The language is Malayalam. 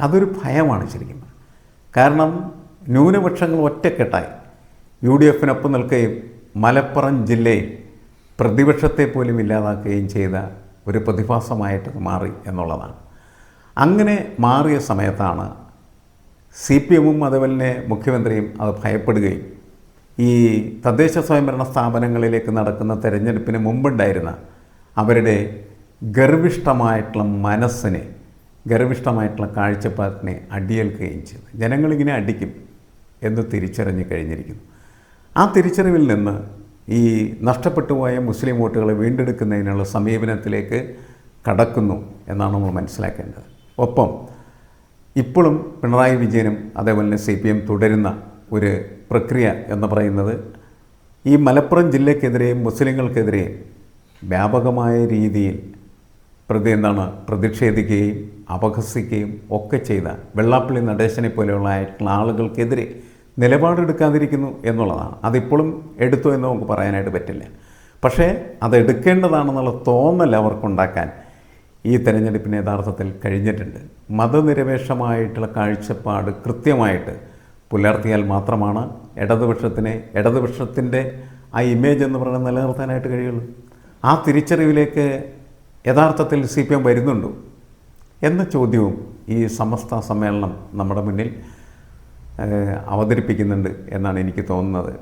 അതൊരു ഭയമാണ് ശരിക്കും. കാരണം ന്യൂനപക്ഷങ്ങൾ ഒറ്റക്കെട്ടായി UDF-നൊപ്പം നിൽക്കുകയും മലപ്പുറം ജില്ലയിൽ പ്രതിപക്ഷത്തെ പോലും ഇല്ലാതാക്കുകയും ചെയ്ത ഒരു പ്രതിഭാസമായിട്ട് മാറി എന്നുള്ളതാണ്. അങ്ങനെ മാറിയ സമയത്താണ് CPM-ഉം അതുപോലെ തന്നെ മുഖ്യമന്ത്രിയും അത് ഭയപ്പെടുകയും ഈ തദ്ദേശ സ്വയംഭരണ സ്ഥാപനങ്ങളിലേക്ക് നടക്കുന്ന തെരഞ്ഞെടുപ്പിന് മുമ്പുണ്ടായിരുന്ന അവരുടെ ഗർവിഷ്ഠമായിട്ടുള്ള മനസ്സിനെ, ഗർവിഷ്ഠമായിട്ടുള്ള കാഴ്ചപ്പാടിനെ അടിയേൽക്കുകയും ചെയ്തു. ജനങ്ങളിങ്ങനെ അടിക്കും എന്ന് തിരിച്ചറിഞ്ഞു കഴിഞ്ഞിരിക്കുന്നു. ആ തിരിച്ചറിവിൽ നിന്ന് ഈ നഷ്ടപ്പെട്ടു പോയ മുസ്ലിം വോട്ടുകളെ വീണ്ടെടുക്കുന്നതിനുള്ള സമീപനത്തിലേക്ക് കടക്കുന്നു എന്നാണ് നമ്മൾ മനസ്സിലാക്കേണ്ടത്. ഒപ്പം ഇപ്പോഴും പിണറായി വിജയനും അതേപോലെ തന്നെ CPM തുടരുന്ന ഒരു പ്രക്രിയ എന്ന് പറയുന്നത് ഈ മലപ്പുറം ജില്ലയ്ക്കെതിരെയും മുസ്ലിങ്ങൾക്കെതിരെയും വ്യാപകമായ രീതിയിൽ പ്രതിഷേധിക്കുകയും അപഹസിക്കുകയും ഒക്കെ ചെയ്ത വെള്ളാപ്പള്ളി നടേശനെ പോലെയുള്ള ആളുകൾക്കെതിരെ നിലപാടെടുക്കാതിരിക്കുന്നു എന്നുള്ളതാണ്. അതിപ്പോഴും എടുത്തു എന്ന് നമുക്ക് പറയാനായിട്ട് പറ്റില്ല. പക്ഷേ അതെടുക്കേണ്ടതാണെന്നുള്ള തോന്നൽ അവർക്കുണ്ടാക്കാൻ ഈ തെരഞ്ഞെടുപ്പിന് യഥാർത്ഥത്തിൽ കഴിഞ്ഞിട്ടുണ്ട്. മതനിരപേക്ഷമായിട്ടുള്ള കാഴ്ചപ്പാട് കൃത്യമായിട്ട് പുലർത്തിയാൽ മാത്രമാണ് ഇടതുപക്ഷത്തിൻ്റെ ആ ഇമേജ് എന്ന് പറയുന്നത് നിലനിർത്താനായിട്ട് കഴിയുള്ളൂ. ആ തിരിച്ചറിവിലേക്ക് യഥാർത്ഥത്തിൽ CPM വരുന്നുണ്ടോ എന്ന ചോദ്യവും ഈ സമസ്ത സമ്മേളനം നമ്മുടെ മുന്നിൽ അവതരിപ്പിക്കുന്നുണ്ട് എന്നാണ് എനിക്ക് തോന്നുന്നത്.